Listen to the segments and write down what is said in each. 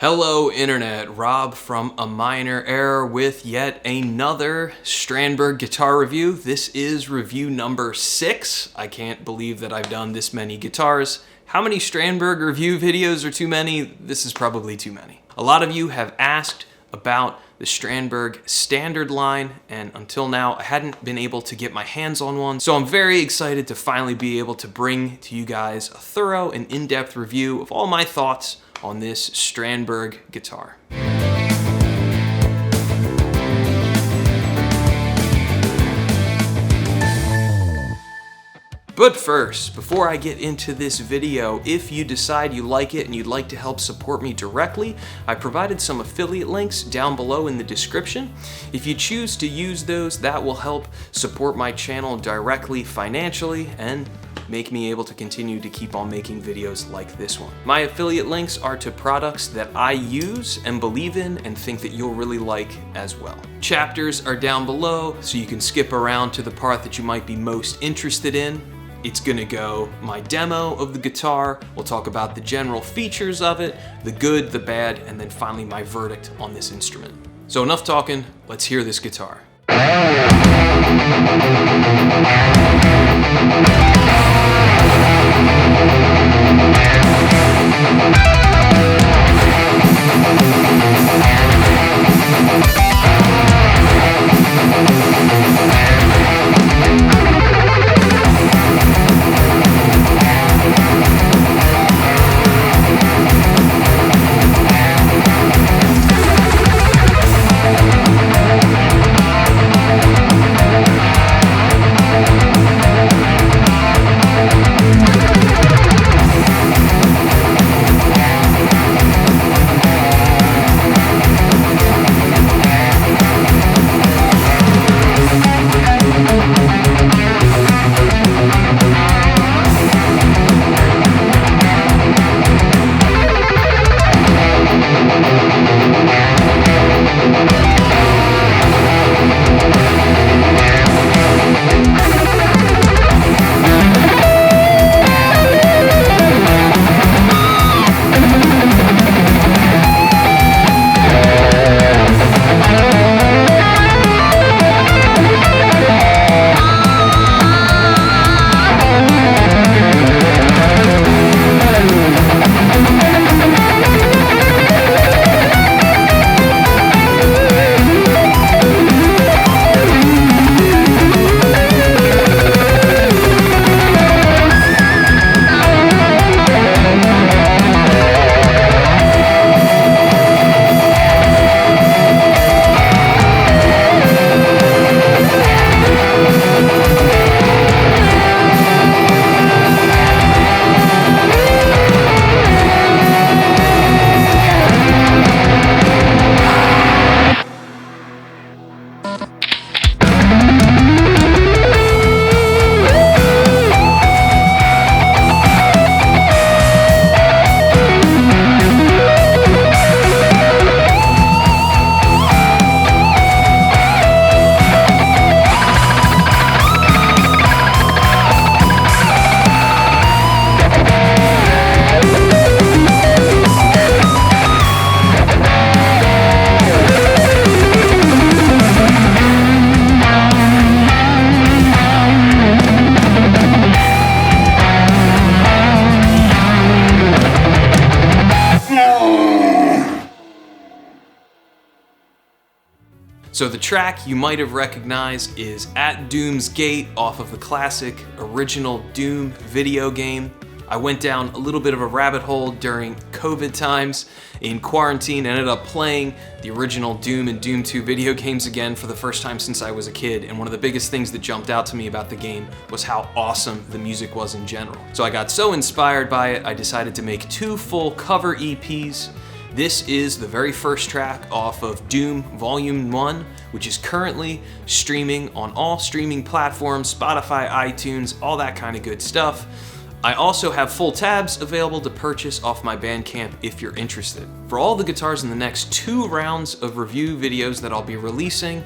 Hello Internet, Rob from A Minor Error with yet another Strandberg guitar review. This is review number 6. I can't believe that I've done this many guitars. How many Strandberg review videos are too many? This is probably too many. A lot of you have asked about the Strandberg Standard line, and until now I hadn't been able to get my hands on one. So I'm very excited to finally be able to bring to you guys a thorough and in-depth review of all my thoughts on this Strandberg guitar. But first, before I get into this video, if you decide you like it and you'd like to help support me directly, I provided some affiliate links down below in the description. If you choose to use those, that will help support my channel directly financially and make me able to continue to keep on making videos like this one. My affiliate links are to products that I use and believe in and think that you'll really like as well. Chapters are down below, so you can skip around to the part that you might be most interested in. It's gonna go my demo of the guitar, we'll talk about the general features of it, the good, the bad, and then finally my verdict on this instrument. So enough talking, let's hear this guitar. So the track you might have recognized is At Doom's Gate off of the classic original Doom video game. I went down a little bit of a rabbit hole during COVID times in quarantine, ended up playing the original Doom and Doom 2 video games again for the first time since I was a kid, and one of the biggest things that jumped out to me about the game was how awesome the music was in general. So I got so inspired by it, I decided to make 2 full cover EPs. This is the very first track off of Doom Volume 1, which is currently streaming on all streaming platforms, Spotify, iTunes, all that kind of good stuff. I also have full tabs available to purchase off my Bandcamp if you're interested. For all the guitars in the next 2 rounds of review videos that I'll be releasing,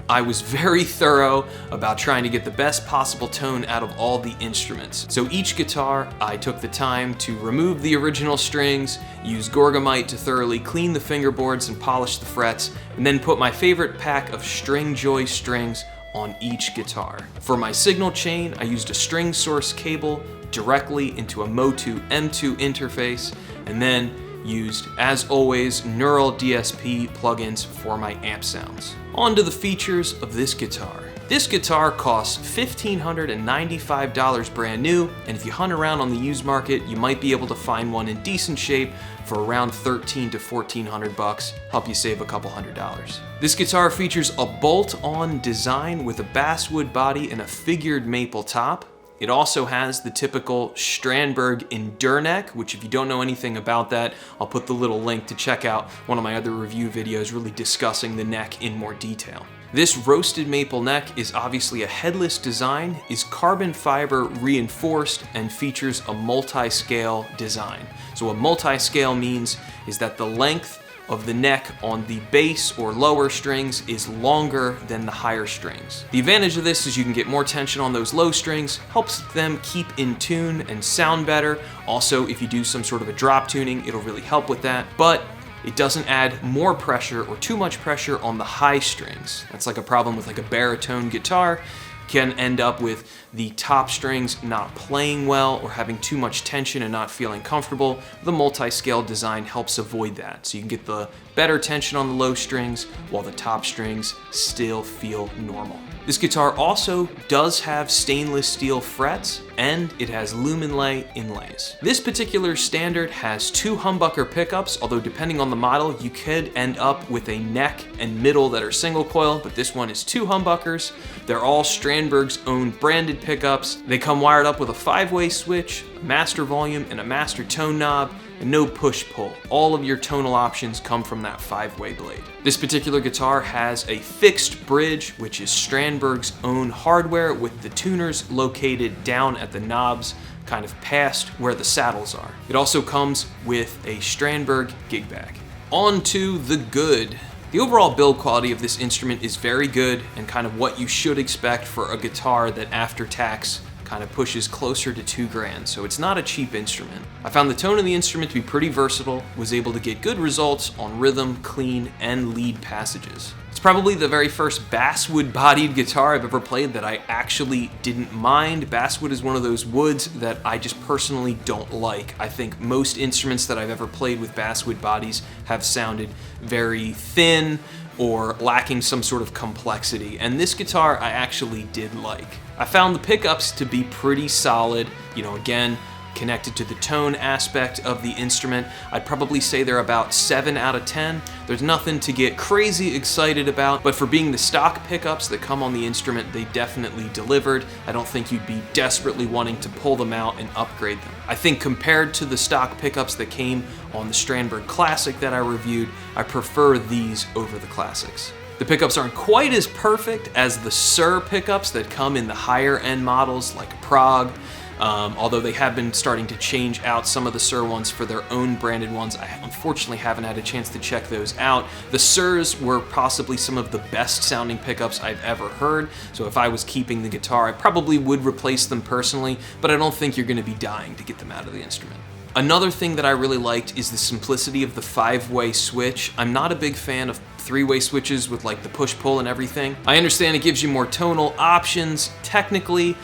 I was very thorough about trying to get the best possible tone out of all the instruments. So each guitar, I took the time to remove the original strings, use Ergonomic to thoroughly clean the fingerboards and polish the frets, and then put my favorite pack of String Joy strings on each guitar. For my signal chain, I used a string source cable directly into a Motu M2 interface, and then used, as always, Neural DSP plugins for my amp sounds. On to the features of this guitar. This guitar costs $1,595 brand new, and if you hunt around on the used market, you might be able to find one in decent shape for around $1,300 to $1,400, help you save a couple $100. This guitar features a bolt-on design with a basswood body and a figured maple top. It also has the typical Strandberg Endure neck, which if you don't know anything about that, I'll put the little link to check out one of my other review videos really discussing the neck in more detail. This roasted maple neck is obviously a headless design, is carbon fiber reinforced, and features a multi-scale design. So what multi-scale means is that the length of the neck on the bass or lower strings is longer than the higher strings. The advantage of this is you can get more tension on those low strings, helps them keep in tune and sound better. Also, if you do some sort of a drop tuning, it'll really help with that. But it doesn't add more pressure or too much pressure on the high strings. That's like a problem with like a baritone guitar. Can end up with the top strings not playing well or having too much tension and not feeling comfortable. The multi-scale design helps avoid that. So you can get the better tension on the low strings while the top strings still feel normal. This guitar also does have stainless steel frets, and it has luminlay inlays. This particular standard has 2 humbucker pickups, although depending on the model, you could end up with a neck and middle that are single coil, but this one is 2 humbuckers. They're all Strandberg's own branded pickups. They come wired up with a 5-way switch, a master volume, and a master tone knob, and no push-pull. All of your tonal options come from that 5-way blade. This particular guitar has a fixed bridge, which is Strandberg's own hardware, with the tuners located down at the knobs, kind of past where the saddles are. It also comes with a Strandberg gig bag. On to the good. The overall build quality of this instrument is very good and kind of what you should expect for a guitar that after tax kind of pushes closer to $2,000, so it's not a cheap instrument. I found the tone of the instrument to be pretty versatile, was able to get good results on rhythm, clean, and lead passages. It's probably the very first basswood-bodied guitar I've ever played that I actually didn't mind. Basswood is one of those woods that I just personally don't like. I think most instruments that I've ever played with basswood bodies have sounded very thin or lacking some sort of complexity, and this guitar I actually did like. I found the pickups to be pretty solid, again, connected to the tone aspect of the instrument. I'd probably say they're about 7 out of 10. There's nothing to get crazy excited about, but for being the stock pickups that come on the instrument, they definitely delivered. I don't think you'd be desperately wanting to pull them out and upgrade them. I think compared to the stock pickups that came on the Strandberg Classic that I reviewed, I prefer these over the Classics. The pickups aren't quite as perfect as the Sir pickups that come in the higher end models like Prague, although they have been starting to change out some of the Sir ones for their own branded ones. I unfortunately haven't had a chance to check those out. The Sirs were possibly some of the best sounding pickups I've ever heard, so if I was keeping the guitar, I probably would replace them personally, but I don't think you're going to be dying to get them out of the instrument. Another thing that I really liked is the simplicity of the 5-way switch. I'm not a big fan of 3-way switches with like the push-pull and everything. I understand it gives you more tonal options technically,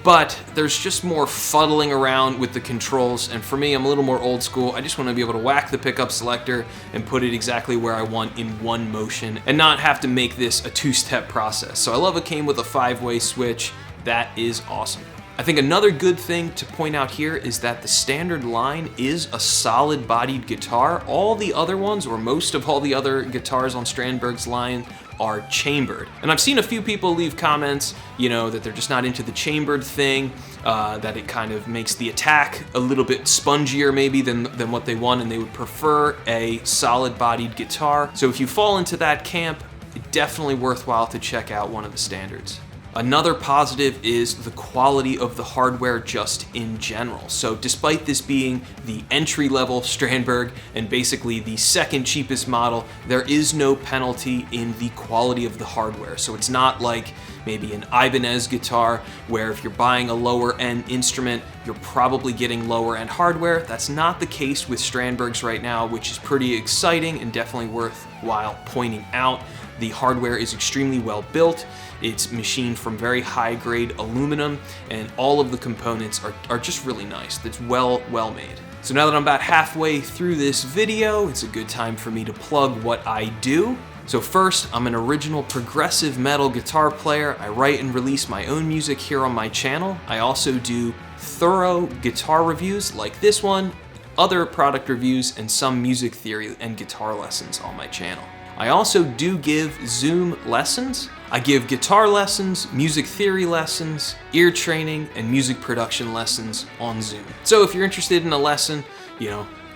but there's just more fuddling around with the controls, and for me, I'm a little more old school. I just want to be able to whack the pickup selector and put it exactly where I want in one motion and not have to make this a 2-step process. So I love it came with a 5-way switch. That is awesome. I think another good thing to point out here is that the standard line is a solid bodied guitar. All the other ones, or most of all the other guitars on Strandberg's line, are chambered. And I've seen a few people leave comments, that they're just not into the chambered thing, that it kind of makes the attack a little bit spongier maybe than what they want, and they would prefer a solid bodied guitar. So if you fall into that camp, it's definitely worthwhile to check out one of the standards. Another positive is the quality of the hardware just in general. So despite this being the entry-level Strandberg and basically the second cheapest model, there is no penalty in the quality of the hardware. So it's not like maybe an Ibanez guitar where if you're buying a lower end instrument, you're probably getting lower end hardware. That's not the case with Strandbergs right now, which is pretty exciting and definitely worthwhile pointing out. The hardware is extremely well built. It's machined from very high grade aluminum, and all of the components are just really nice. It's well made. So now that I'm about halfway through this video, it's a good time for me to plug what I do. So first, I'm an original progressive metal guitar player. I write and release my own music here on my channel. I also do thorough guitar reviews like this one, other product reviews, and some music theory and guitar lessons on my channel. I also do give Zoom lessons. I give guitar lessons, music theory lessons, ear training, and music production lessons on Zoom. So if you're interested in a lesson,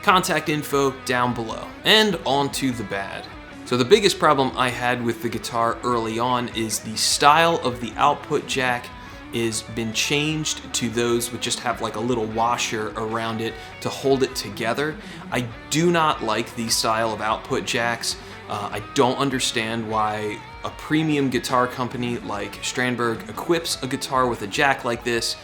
contact info down below. And on to the bad. So the biggest problem I had with the guitar early on is the style of the output jack is been changed to those which just have like a little washer around it to hold it together. I do not like these style of output jacks. I don't understand why a premium guitar company like Strandberg equips a guitar with a jack like this.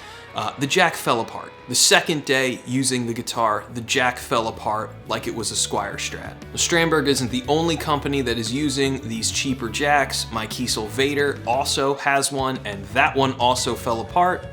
The jack fell apart. The second day using the guitar, the jack fell apart like it was a Squier Strat. Strandberg isn't the only company that is using these cheaper jacks. My Kiesel Vader also has one, and that one also fell apart.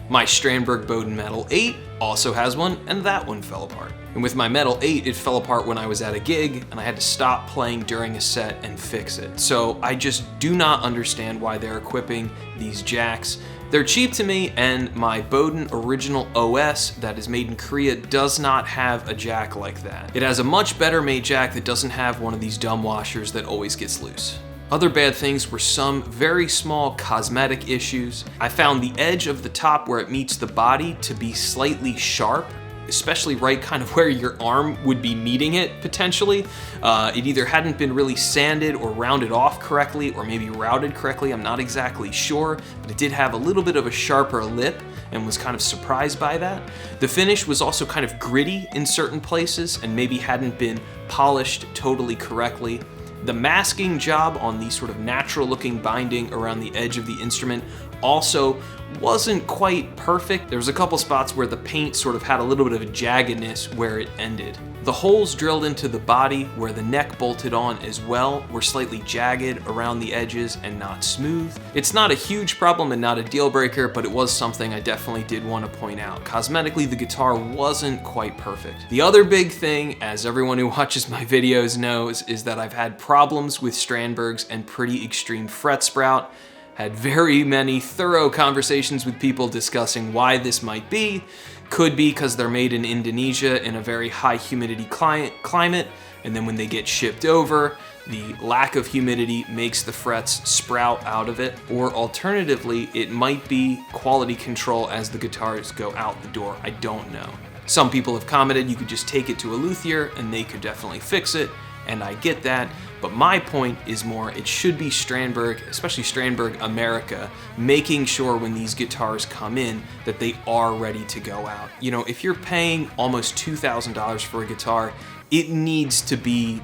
My Strandberg Bowden Metal 8 also has one, and that one fell apart. And with my Metal 8, it fell apart when I was at a gig, and I had to stop playing during a set and fix it. So I just do not understand why they're equipping these jacks. They're cheap to me, and my Bowden original OS that is made in Korea does not have a jack like that. It has a much better made jack that doesn't have one of these dumb washers that always gets loose. Other bad things were some very small cosmetic issues. I found the edge of the top where it meets the body to be slightly sharp, especially right kind of where your arm would be meeting it potentially. It either hadn't been really sanded or rounded off correctly, or maybe routed correctly, I'm not exactly sure, but it did have a little bit of a sharper lip and was kind of surprised by that. The finish was also kind of gritty in certain places and maybe hadn't been polished totally correctly. The masking job on the sort of natural looking binding around the edge of the instrument also wasn't quite perfect. There was a couple spots where the paint sort of had a little bit of a jaggedness where it ended. The holes drilled into the body where the neck bolted on as well were slightly jagged around the edges and not smooth. It's not a huge problem and not a deal breaker, but it was something I definitely did want to point out. Cosmetically, the guitar wasn't quite perfect. The other big thing, as everyone who watches my videos knows, is that I've had problems with Strandbergs and pretty extreme fret sprout. Had very many thorough conversations with people discussing why this might be. Could be because they're made in Indonesia in a very high humidity climate, and then when they get shipped over, the lack of humidity makes the frets sprout out of it. Or alternatively, it might be quality control as the guitars go out the door. I don't know. Some people have commented you could just take it to a luthier and they could definitely fix it, and I get that. But my point is more, it should be Strandberg, especially Strandberg America, making sure when these guitars come in that they are ready to go out. If you're paying almost $2,000 for a guitar, it needs to be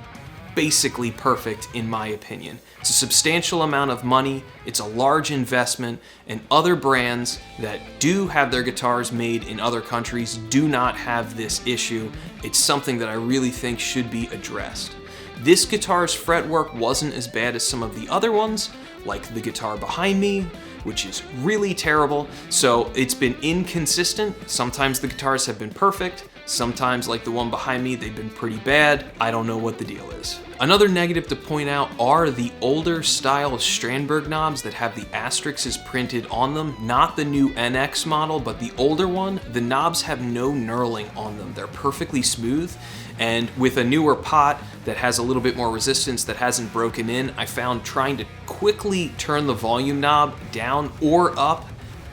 basically perfect in my opinion. It's a substantial amount of money, it's a large investment, and other brands that do have their guitars made in other countries do not have this issue. It's something that I really think should be addressed. This guitar's fretwork wasn't as bad as some of the other ones, like the guitar behind me, which is really terrible. So it's been inconsistent. Sometimes the guitars have been perfect. Sometimes, like the one behind me, they've been pretty bad. I don't know what the deal is. Another negative to point out are the older style Strandberg knobs that have the asterisks printed on them. Not the new NX model, but the older one. The knobs have no knurling on them. They're perfectly smooth. And with a newer pot that has a little bit more resistance that hasn't broken in, I found trying to quickly turn the volume knob down or up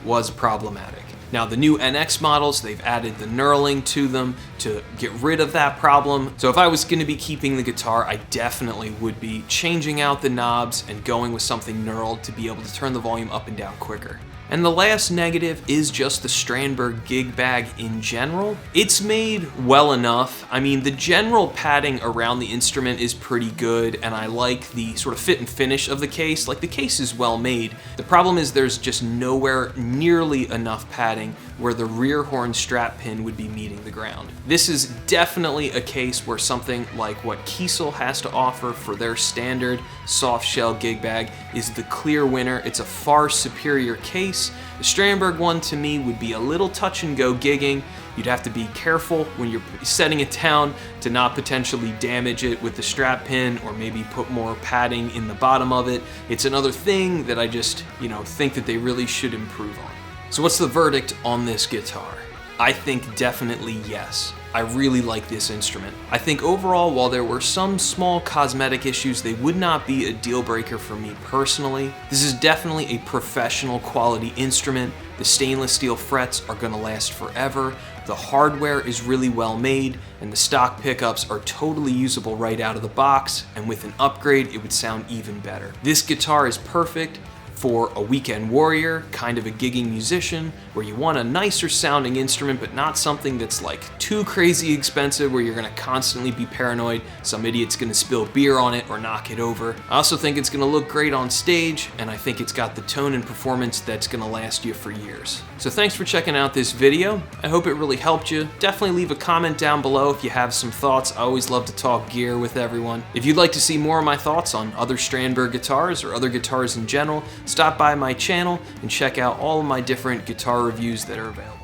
was problematic. Now the new NX models, they've added the knurling to them to get rid of that problem. So if I was going to be keeping the guitar, I definitely would be changing out the knobs and going with something knurled to be able to turn the volume up and down quicker. And the last negative is just the Strandberg gig bag in general. It's made well enough. I mean, the general padding around the instrument is pretty good, and I like the sort of fit and finish of the case. Like, the case is well made. The problem is there's just nowhere nearly enough padding where the rear horn strap pin would be meeting the ground. This is definitely a case where something like what Kiesel has to offer for their standard soft shell gig bag is the clear winner. It's a far superior case. The Strandberg one to me would be a little touch and go gigging. You'd have to be careful when you're setting it down to not potentially damage it with the strap pin or maybe put more padding in the bottom of it. It's another thing that I just, think that they really should improve on. So what's the verdict on this guitar? I think definitely yes. I really like this instrument. I think overall, while there were some small cosmetic issues, they would not be a deal breaker for me personally. This is definitely a professional quality instrument. The stainless steel frets are gonna last forever. The hardware is really well made, and the stock pickups are totally usable right out of the box, and with an upgrade, it would sound even better. This guitar is perfect for a weekend warrior, kind of a gigging musician, where you want a nicer sounding instrument, but not something that's like too crazy expensive where you're gonna constantly be paranoid some idiot's gonna spill beer on it or knock it over. I also think it's gonna look great on stage, and I think it's got the tone and performance that's gonna last you for years. So thanks for checking out this video. I hope it really helped you. Definitely leave a comment down below if you have some thoughts. I always love to talk gear with everyone. If you'd like to see more of my thoughts on other Strandberg guitars or other guitars in general, stop by my channel and check out all of my different guitar reviews that are available.